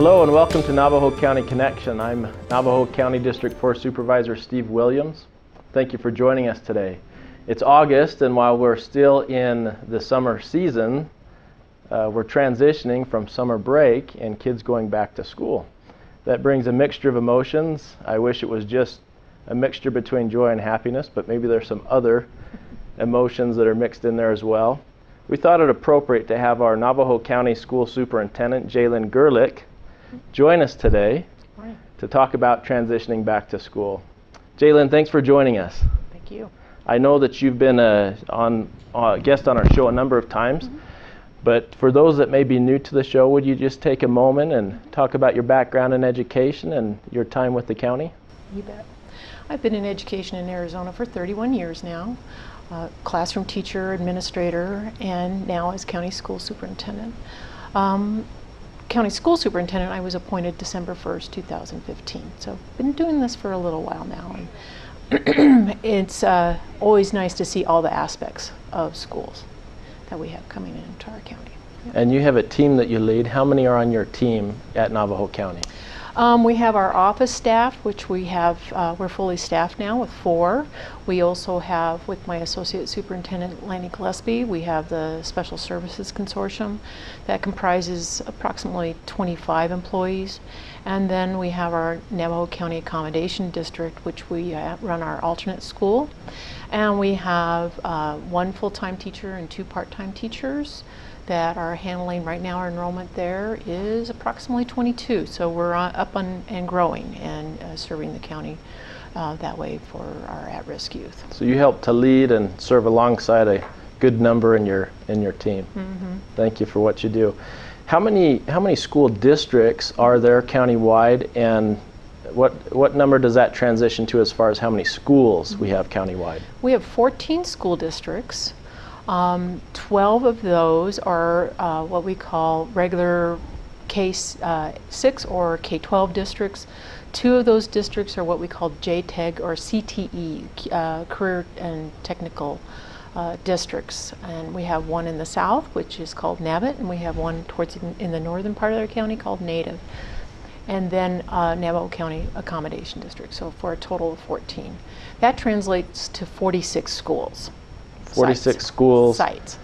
Hello and welcome to Navajo County Connection. I'm Navajo County District 4 Supervisor Steve Williams. Thank you for joining us today. It's August, and while we're still in the summer season, we're transitioning from summer break and kids going back to school. That brings a mixture of emotions. I wish it was just a mixture between joy and happiness, but maybe there's some other emotions that are mixed in there as well. We thought it appropriate to have our Navajo County School Superintendent, Jayln Gerlich, join us today to talk about transitioning back to school. Jayln, thanks for joining us. Thank you. I know that you've been a guest on our show a number of times, but for those that may be new to the show, would you just take a moment and talk about your background in education and your time with the county? You bet. I've been in education in Arizona for 31 years now, classroom teacher, administrator, and now as county school superintendent. County school superintendent, I was appointed December 1st, 2015. So I've been doing this for a little while now. And it's always nice to see all the aspects of schools that we have coming into our county. Yep. And you have a team that you lead. How many are on your team at Navajo County? We have our office staff, which we have, we're fully staffed now with 4. We also have, with my associate superintendent, Lanny Gillespie, we have the Special Services Consortium that comprises approximately 25 employees. And then we have our Navajo County Accommodation District, which we run our alternate school. And we have 1 full-time teacher and 2 part-time teachers that are handling right now. Our enrollment there is approximately 22, so we're up and growing and serving the county that way for our at-risk youth. So you help to lead and serve alongside a good number in your team. Mm-hmm. Thank you for what you do. How many school districts are there countywide, and what number does that transition to as far as how many schools we have countywide? We have 14 school districts. 12 of those are what we call regular K-6 or K-12 districts. 2 of those districts are what we call JTEG or CTE, career and technical districts. And we have one in the south, which is called NABIT, and we have one in the northern part of our county called Native. And then Navajo County Accommodation District, so for a total of 14. That translates to 46 schools. 46 schools, sites,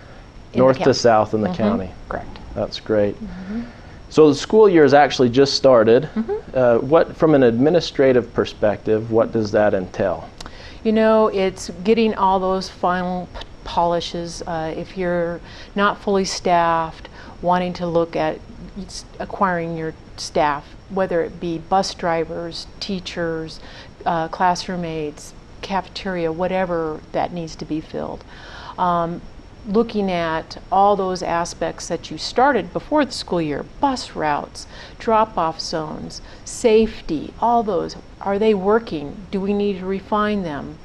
north to south in the county. Correct. That's great. So the school year has actually just started. What, from an administrative perspective, what does that entail? You know, it's getting all those final polishes. If you're not fully staffed, wanting to look at acquiring your staff, whether it be bus drivers, teachers, classroom aides, cafeteria, whatever that needs to be filled. Looking at all those aspects that you started before the school year, bus routes, drop-off zones, safety, all those, are they working? Do we need to refine them?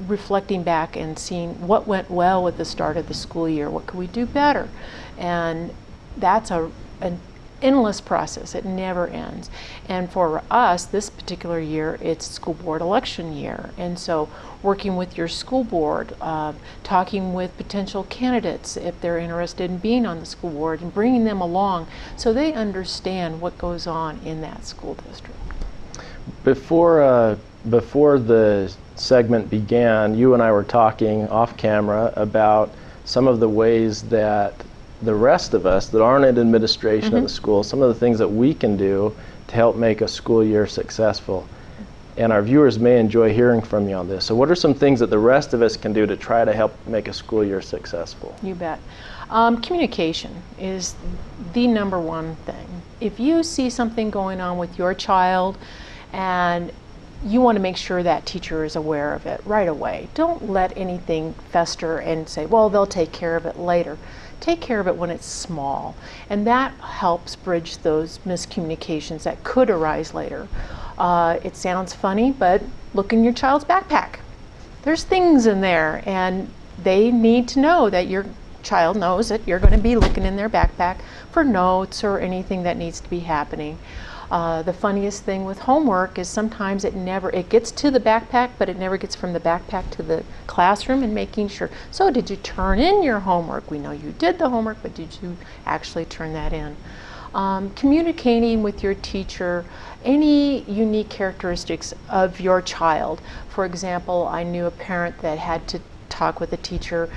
Reflecting back and seeing what went well with the start of the school year, what could we do better? And that's an endless process. It never ends. And for us, this particular year, it's school board election year. And so working with your school board, talking with potential candidates if they're interested in being on the school board, and bringing them along so they understand what goes on in that school district. Before the segment began, you and I were talking off camera about some of the ways that the rest of us that aren't in administration of the school, some of the things that we can do to help make a school year successful. And our viewers may enjoy hearing from you on this. So what are some things that the rest of us can do to try to help make a school year successful? You bet. Communication is the #1 thing. If you see something going on with your child and you want to make sure that teacher is aware of it right away. Don't let anything fester and say, well, they'll take care of it later. Take care of it when it's small, and that helps bridge those miscommunications that could arise later. It sounds funny, but look in your child's backpack. There's things in there, and they need to know that your child knows that you're going to be looking in their backpack for notes or anything that needs to be happening. The funniest thing with homework is sometimes it gets to the backpack, but it never gets from the backpack to the classroom, and making sure. So did you turn in your homework? We know you did the homework, but did you actually turn that in? Communicating with your teacher any unique characteristics of your child. For example, I knew a parent that had to talk with a teacher.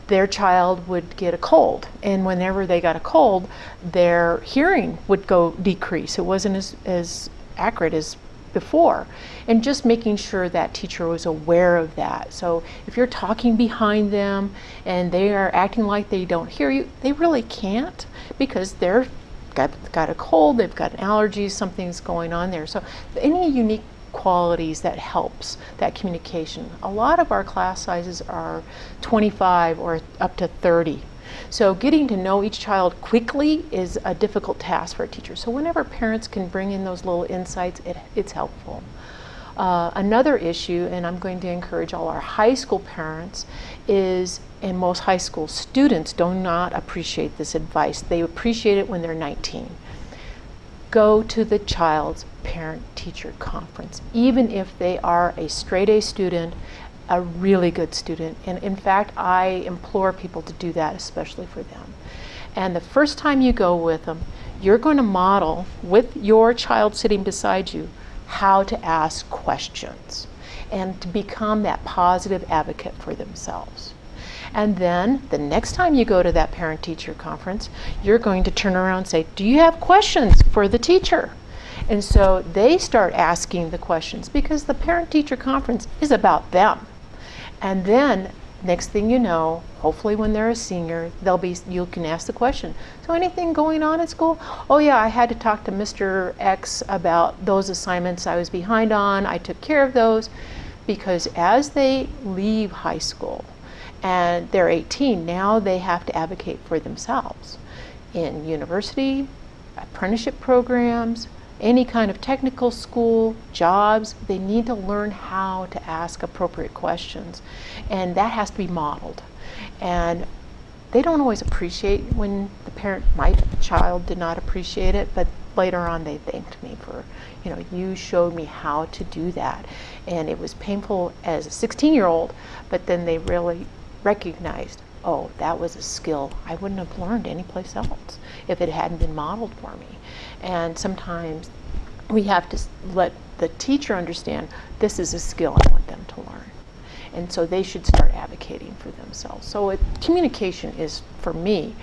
Their child would get a cold, and whenever they got a cold, their hearing would decrease. It wasn't as accurate as before, and just making sure that teacher was aware of that. So if you're talking behind them and they are acting like they don't hear you, they really can't, because they're got a cold, they've got allergies, something's going on there. So any unique qualities that helps that communication. A lot of our class sizes are 25 or up to 30. So getting to know each child quickly is a difficult task for a teacher. So whenever parents can bring in those little insights, it's helpful. Another issue, and I'm going to encourage all our high school parents, is, and most high school students do not appreciate this advice. They appreciate it when they're 19. Go to the child's parent-teacher conference, even if they are a straight A student, a really good student. And in fact, I implore people to do that, especially for them. And the first time you go with them, you're going to model with your child sitting beside you how to ask questions and to become that positive advocate for themselves. And then the next time you go to that parent-teacher conference, you're going to turn around and say, do you have questions for the teacher? And so they start asking the questions, because the parent-teacher conference is about them. And then next thing you know, hopefully when they're a senior, you can ask the question, so anything going on at school? Oh yeah, I had to talk to Mr. X about those assignments I was behind on. I took care of those. Because as they leave high school and they're 18, now they have to advocate for themselves in university, apprenticeship programs, any kind of technical school, jobs. They need to learn how to ask appropriate questions, and that has to be modeled. And they don't always appreciate when the parent, my child did not appreciate it, but later on they thanked me for, you showed me how to do that. And it was painful as a 16-year-old, but then they really recognized, oh, that was a skill I wouldn't have learned anyplace else if it hadn't been modeled for me. And sometimes we have to let the teacher understand this is a skill I want them to learn. And so they should start advocating for themselves. So communication is, for me,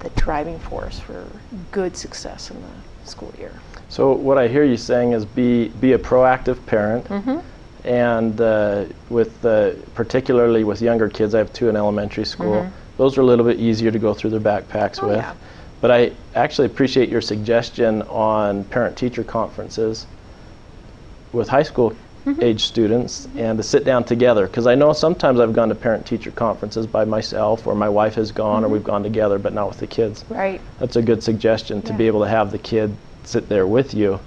the driving force for good success in the school year. So what I hear you saying is be a proactive parent. Mm-hmm. And particularly with younger kids, I have two in elementary school. Mm-hmm. Those are a little bit easier to go through their backpacks with. Yeah. But I actually appreciate your suggestion on parent-teacher conferences with high school age students, and to sit down together, because I know sometimes I've gone to parent-teacher conferences by myself, or my wife has gone, or we've gone together, but not with the kids. Right. That's a good suggestion, to be able to have the kid sit there with you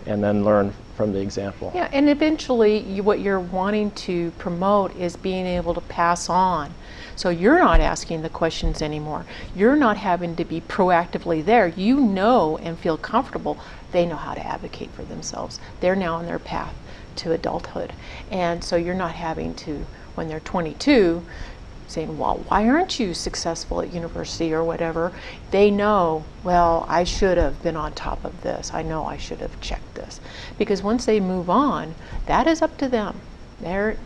and then learn from the example. Yeah, and eventually what you're wanting to promote is being able to pass on. So you're not asking the questions anymore. You're not having to be proactively there. You know and feel comfortable. They know how to advocate for themselves. They're now on their path to adulthood. And so you're not having to, when they're 22, saying, well, why aren't you successful at university or whatever? They know, well, I should have been on top of this. I know I should have checked this. Because once they move on, that is up to them. They're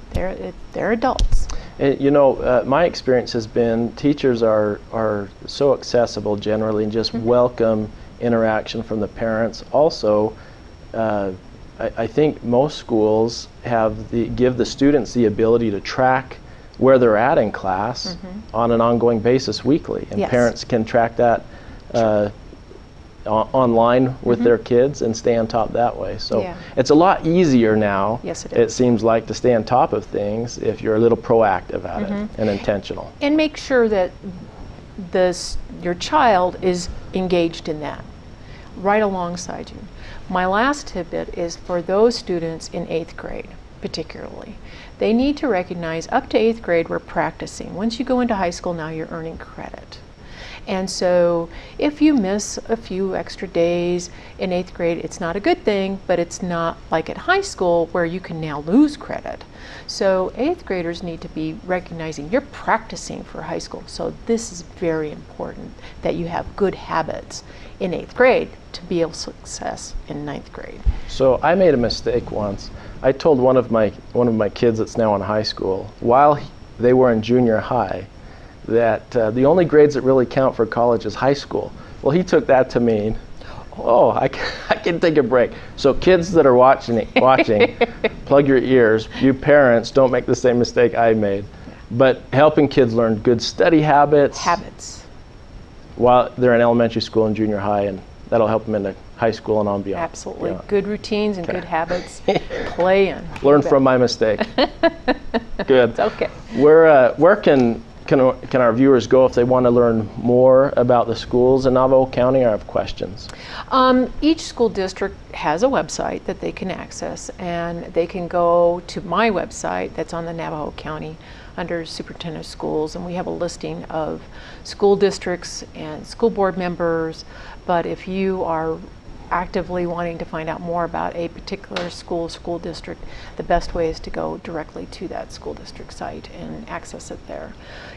adults. And, my experience has been teachers are so accessible generally, and just welcome interaction from the parents. Also, I think most schools give the students the ability to track where they're at in class on an ongoing basis weekly, and parents can track that online with their kids and stay on top that way. So it's a lot easier now, it seems like, to stay on top of things if you're a little proactive at it and intentional. And make sure that your child is engaged in that right alongside you. My last tidbit is for those students in 8th grade particularly. They need to recognize up to 8th grade we're practicing. Once you go into high school now, you're earning credit. And so if you miss a few extra days in 8th grade, it's not a good thing, but it's not like at high school where you can now lose credit. So 8th graders need to be recognizing you're practicing for high school. So this is very important that you have good habits in 8th grade to be able to success in 9th grade. So I made a mistake once. I told one of my kids that's now in high school, while they were in junior high, that the only grades that really count for college is high school. Well, he took that to mean, oh, I can take a break. So kids that are watching, plug your ears. You parents, don't make the same mistake I made. But helping kids learn good study habits. While they're in elementary school and junior high, and that'll help them into high school and on beyond. Absolutely. Yeah. Good routines and good habits. Play in. Learn from my mistake. Good. It's okay. Where can our viewers go if they want to learn more about the schools in Navajo County or have questions? Each school district has a website that they can access, and they can go to my website that's on the Navajo County under Superintendent of Schools, and we have a listing of school districts and school board members. But if you are actively wanting to find out more about a particular school district, the best way is to go directly to that school district site and access it there.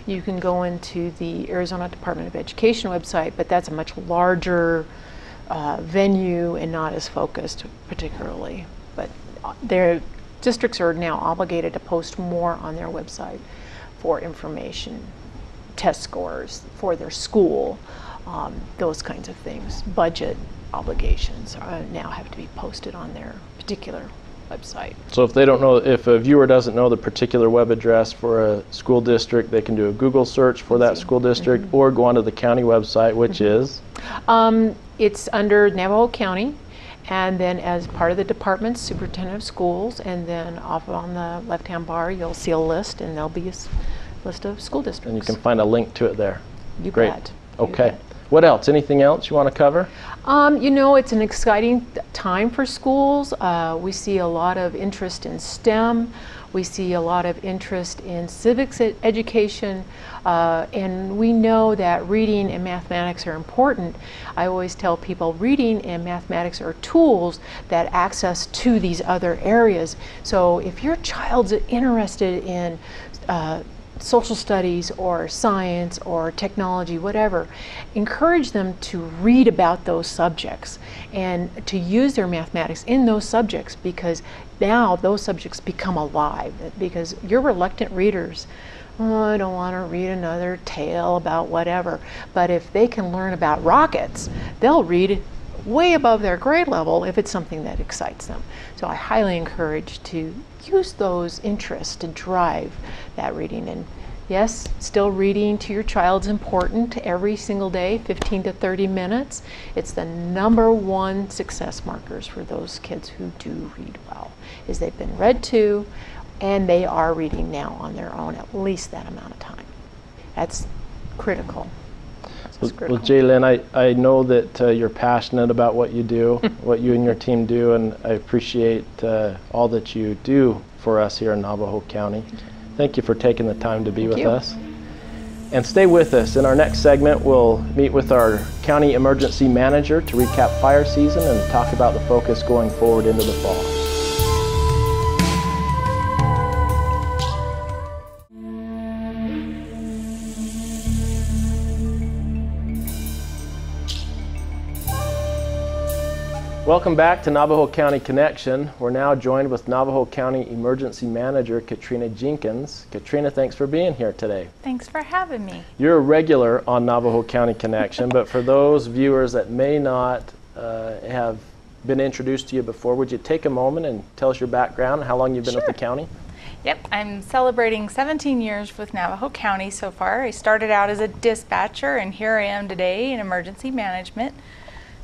You can go into the Arizona Department of Education website, but that's a much larger venue and not as focused particularly. But their districts are now obligated to post more on their website for information, test scores for their school, those kinds of things. Budget obligations now have to be posted on their particular website. So if they don't know, if a viewer doesn't know the particular web address for a school district, they can do a Google search for that school district or go onto the county website, which is? It's under Navajo County, and then as part of the department, Superintendent of Schools, and then off on the left-hand bar you'll see a list, and there'll be a list of school districts. And you can find a link to it there. You Great. bet. Okay. What else? Anything else you want to cover? You know, it's an exciting time for schools. We see a lot of interest in STEM. We see a lot of interest in civics education. And we know that reading and mathematics are important. I always tell people reading and mathematics are tools that access to these other areas. So if your child's interested in social studies or science or technology, whatever, encourage them to read about those subjects and to use their mathematics in those subjects, because now those subjects become alive. Because you're reluctant readers, oh, I don't want to read another tale about whatever, but if they can learn about rockets, they'll read way above their grade level if it's something that excites them. So I highly encourage to use those interests to drive that reading. And yes, still reading to your child's important every single day, 15 to 30 minutes. It's the #1 success markers for those kids who do read well, is they've been read to and they are reading now on their own at least that amount of time. That's critical. Well, Jayln, I know that you're passionate about what you do, what you and your team do, and I appreciate all that you do for us here in Navajo County. Thank you for taking the time to be with us. And stay with us. In our next segment, we'll meet with our County Emergency Manager to recap fire season and talk about the focus going forward into the fall. Welcome back to Navajo County Connection. We're now joined with Navajo County Emergency Manager Catrina Jenkins. Catrina, thanks for being here today. Thanks for having me. You're a regular on Navajo County Connection, but for those viewers that may not have been introduced to you before, would you take a moment and tell us your background and how long you've been with the county? Yep, I'm celebrating 17 years with Navajo County so far. I started out as a dispatcher, and here I am today in emergency management.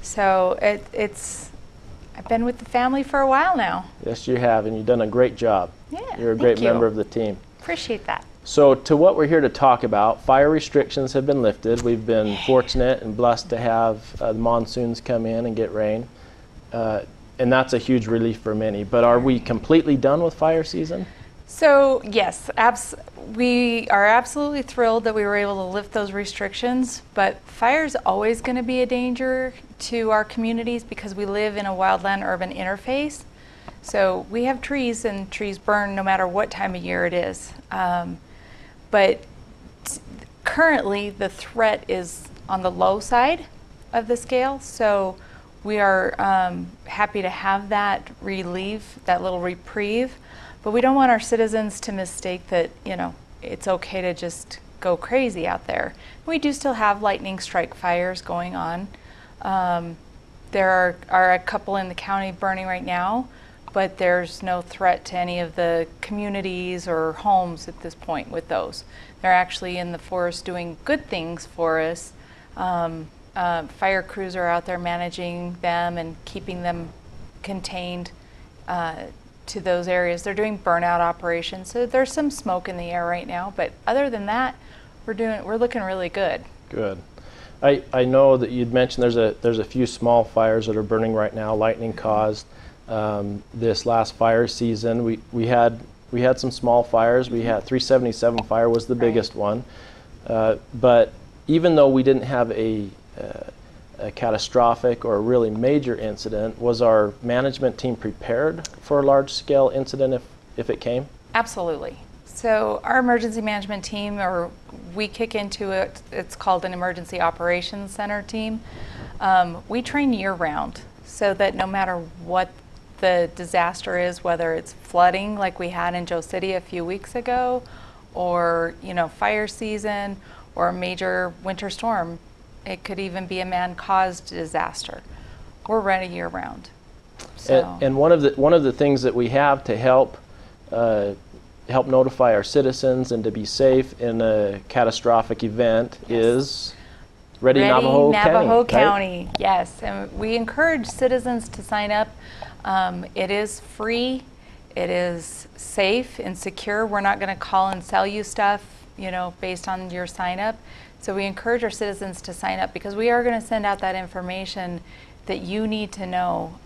So I've been with the family for a while now. Yes, you have, and you've done a great job. Yeah, You're a great member of the team. Appreciate that. So to what we're here to talk about, fire restrictions have been lifted. We've been fortunate and blessed to have the monsoons come in and get rain, and that's a huge relief for many. But are we completely done with fire season? So yes, we are absolutely thrilled that we were able to lift those restrictions, but fire's always going to be a danger to our communities because we live in a wildland-urban interface. So we have trees, and trees burn no matter what time of year it is. But currently the threat is on the low side of the scale, so we are happy to have that relief, that little reprieve. But we don't want our citizens to mistake that, you know, it's okay to just go crazy out there. We do still have lightning strike fires going on. There are a couple in the county burning right now, but there's no threat to any of the communities or homes at this point with those. They're actually in the forest doing good things for us. Fire crews are out there managing them and keeping them contained to those areas. They're doing burnout operations, so there's some smoke in the air right now, but other than that, we're looking really good. Good. I know that you'd mentioned there's a few small fires that are burning right now, lightning caused. This last fire season, we had some small fires. We had 377 fire was the biggest one, but even though we didn't have a catastrophic or a really major incident, was our management team prepared for a large-scale incident if it came? Absolutely. So our emergency management team, or we kick into it, it's called an emergency operations center team. We train year-round so that no matter what the disaster is, whether it's flooding like we had in Joe City a few weeks ago, or fire season, or a major winter storm, it could even be a man-caused disaster. We're ready year-round. So. And one of the things that we have to help notify our citizens and to be safe in a catastrophic event is Ready Navajo County. Right? Yes, and we encourage citizens to sign up. It is free, it is safe and secure. We're not going to call and sell you stuff, based on your sign up. So we encourage our citizens to sign up because we are going to send out that information that you need to know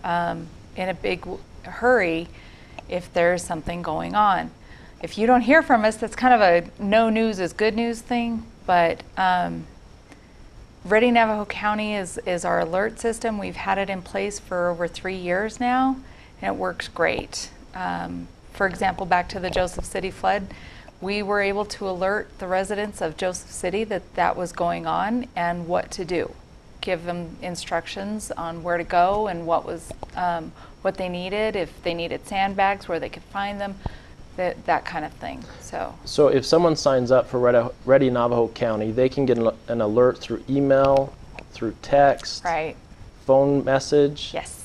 in a big hurry if there's something going on. If you don't hear from us, that's kind of a no news is good news thing, but Ready Navajo County is our alert system. We've had it in place for over 3 years now, and it works great. For example, back to the Joseph City flood, we were able to alert the residents of Joseph City that was going on and what to do. Give them instructions on where to go and what they needed, if they needed sandbags, where they could find them, that kind of thing. So if someone signs up for Ready Navajo County, they can get an alert through email, through text, right, phone message? Yes.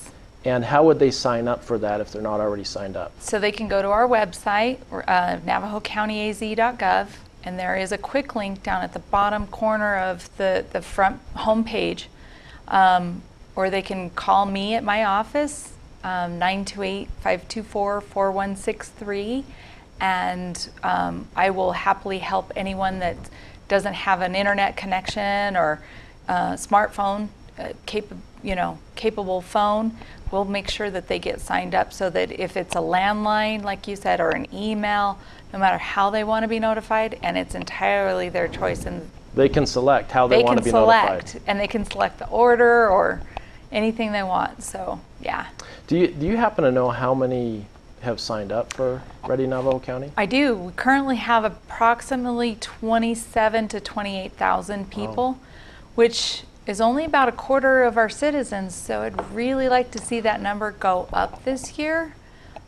And how would they sign up for that if they're not already signed up? So they can go to our website, navajocountyaz.gov, and there is a quick link down at the bottom corner of the front home page, or they can call me at my office, 928-524-4163, and I will happily help anyone that doesn't have an internet connection or smartphone, capable phone. We'll make sure that they get signed up so that if it's a landline, like you said, or an email, no matter how they want to be notified, and it's entirely their choice. And they can select how they want to be notified. And they can select the order or anything they want. So, yeah. Do you happen to know how many have signed up for Ready Navajo County? I do. We currently have approximately 27 to 28,000 people, which is only about a quarter of our citizens, so I'd really like to see that number go up this year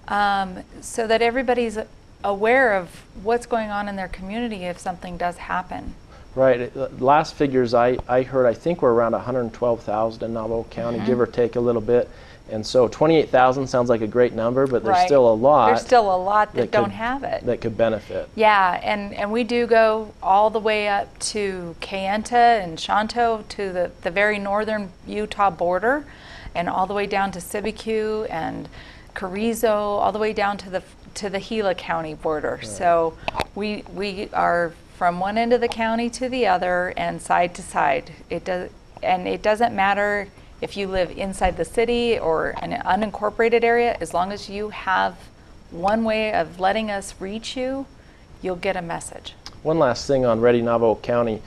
so that everybody's aware of what's going on in their community if something does happen. Right. Last figures I heard, I think we're around 112,000 in Navajo County, give or take a little bit. And so 28,000 sounds like a great number, but there's still a lot. There's still a lot that don't have it. That could benefit. Yeah, and we do go all the way up to Kayenta and Shanto to the very northern Utah border, and all the way down to Sibicu and Carrizo, all the way down to the Gila County border. Right. So we are from one end of the county to the other and side to side. It doesn't matter if you live inside the city or an unincorporated area, as long as you have one way of letting us reach you, you'll get a message. One last thing on Ready Navajo County.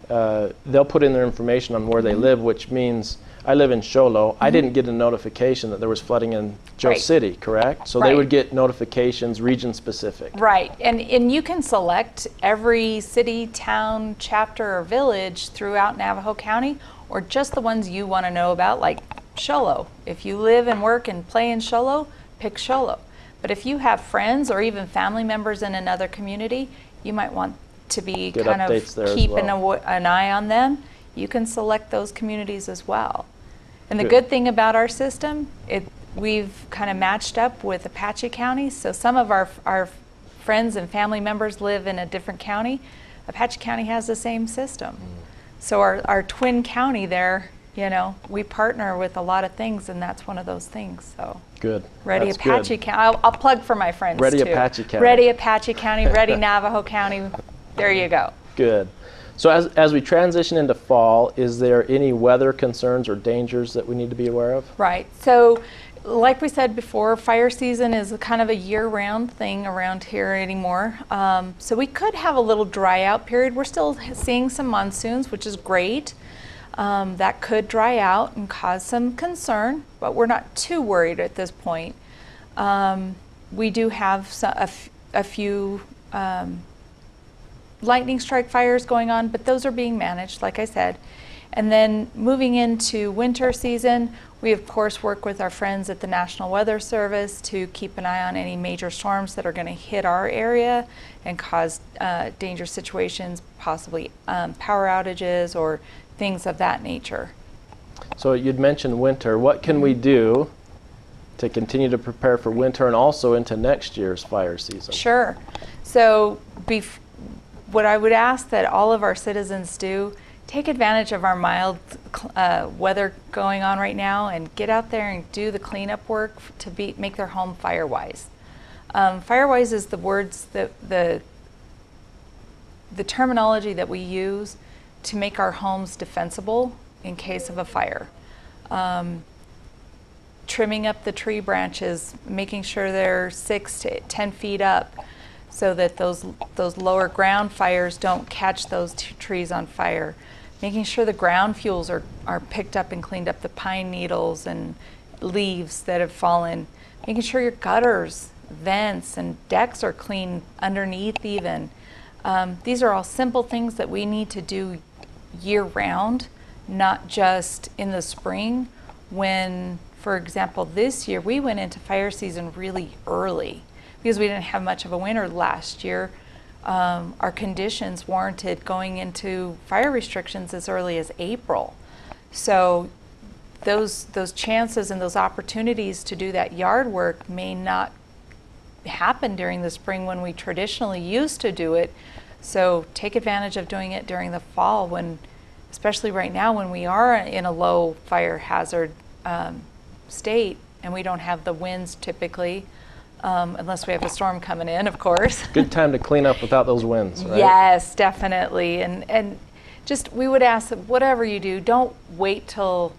They'll put in their information on where they live, which means I live in Show Low. I didn't get a notification that there was flooding in Joe City, correct? So they would get notifications region specific. Right, and you can select every city, town, chapter, or village throughout Navajo County, or just the ones you want to know about, like Show Low. If you live and work and play in Show Low, pick Show Low. But if you have friends or even family members in another community, you might want to be kind of keeping an eye on them. You can select those communities as well. And the good thing about our system, we've kind of matched up with Apache County. So some of our friends and family members live in a different county. Apache County has the same system. So our twin county there, you know, we partner with a lot of things, and that's one of those things. So good. Ready that's Apache County. I'll plug for my friends Ready too. Apache County. Ready Apache County. Ready Navajo County. There you go. Good. So as we transition into fall, is there any weather concerns or dangers that we need to be aware of? Right. So like we said before, fire season is kind of a year-round thing around here anymore. So we could have a little dry out period. We're still seeing some monsoons, which is great. That could dry out and cause some concern, but we're not too worried at this point. We do have a few lightning strike fires going on, but those are being managed, like I said. And then moving into winter season, we of course work with our friends at the National Weather Service to keep an eye on any major storms that are going to hit our area and cause dangerous situations, possibly power outages or things of that nature. So you'd mentioned winter. What can we do to continue to prepare for winter and also into next year's fire season? Sure. So what I would ask that all of our citizens do, take advantage of our mild weather going on right now and get out there and do the cleanup work to make their home fire-wise. Fire-wise is the words, the terminology that we use to make our homes defensible in case of a fire. Trimming up the tree branches, making sure they're 6 to 10 feet up, so that those lower ground fires don't catch those trees on fire. Making sure the ground fuels are picked up and cleaned up, the pine needles and leaves that have fallen. Making sure your gutters, vents, and decks are clean underneath even. These are all simple things that we need to do year-round, not just in the spring when, for example, this year we went into fire season really early. Because we didn't have much of a winter last year, our conditions warranted going into fire restrictions as early as April. So those chances and those opportunities to do that yard work may not happen during the spring when we traditionally used to do it. So take advantage of doing it during the fall, when, especially right now when we are in a low fire hazard state and we don't have the winds typically. Unless we have a storm coming in, of course. Good time to clean up without those winds, right? Yes, definitely. And just, we would ask that whatever you do, don't wait till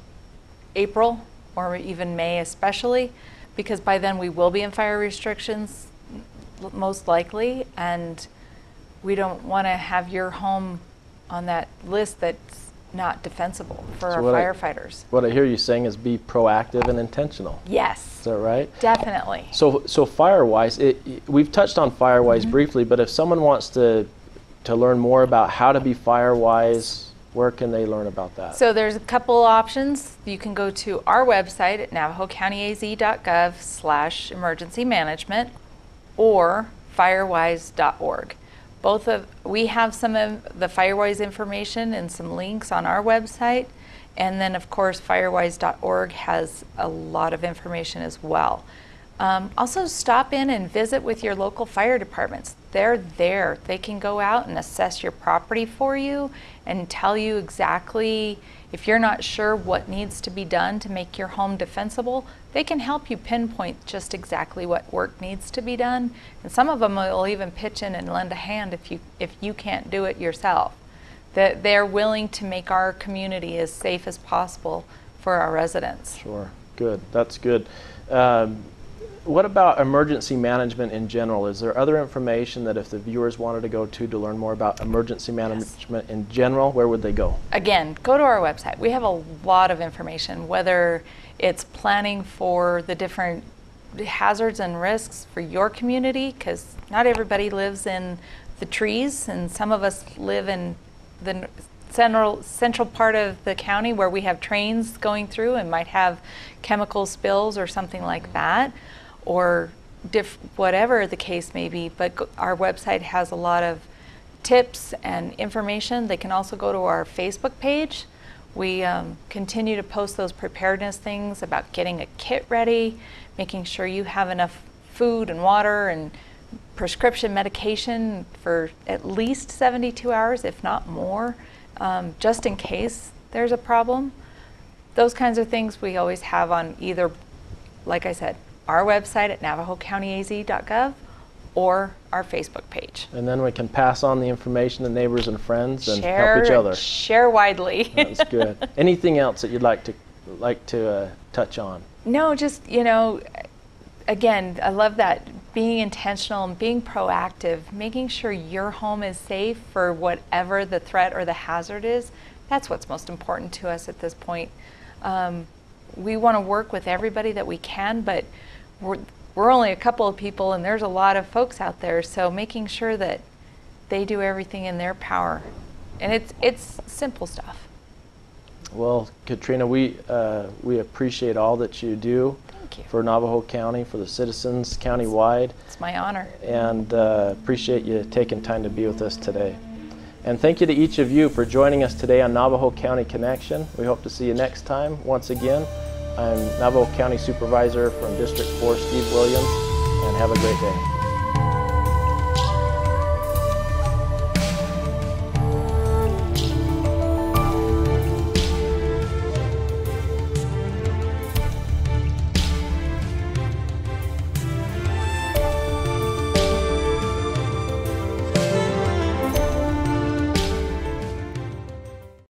April or even May especially, because by then we will be in fire restrictions, most likely, and we don't want to have your home on that list that's not defensible for our firefighters. What I hear you saying is be proactive and intentional. Yes. Is that right? Definitely. So fire-wise, we've touched on fire-wise briefly, but if someone wants to learn more about how to be fire-wise, where can they learn about that? So there's a couple options. You can go to our website at navajocountyaz.gov/emergency management or firewise.org. We have some of the Firewise information and some links on our website, and then of course firewise.org has a lot of information as well. Also stop in and visit with your local fire departments. They're there. They can go out and assess your property for you and tell you exactly, if you're not sure what needs to be done to make your home defensible, they can help you pinpoint just exactly what work needs to be done. And some of them will even pitch in and lend a hand if you can't do it yourself. That they're willing to make our community as safe as possible for our residents. Sure, good, that's good. what about emergency management in general? Is there other information that if the viewers wanted to go to learn more about emergency management in general, where would they go? Again, go to our website. We have a lot of information, whether it's planning for the different hazards and risks for your community, because not everybody lives in the trees, and some of us live in the central part of the county where we have trains going through and might have chemical spills or something like that, or whatever the case may be. But our website has a lot of tips and information. They can also go to our Facebook page. We continue to post those preparedness things about getting a kit ready, making sure you have enough food and water and prescription medication for at least 72 hours, if not more, just in case there's a problem. Those kinds of things we always have on either, like I said, our website at navajocountyaz.gov or our Facebook page. And then we can pass on the information to neighbors and friends and help each other. Share widely. That's good. Anything else that you'd like to touch on? No, just, again, I love that, being intentional and being proactive, making sure your home is safe for whatever the threat or the hazard is. That's what's most important to us at this point. We want to work with everybody that we can, but we're only a couple of people and there's a lot of folks out there, so making sure that they do everything in their power. And it's simple stuff. Well, Catrina, we appreciate all that you do for Navajo County, for the citizens countywide. It's my honor. And appreciate you taking time to be with us today. And thank you to each of you for joining us today on Navajo County Connection. We hope to see you next time. Once again, I'm Navajo County Supervisor from District 4, Steve Williams, and have a great day.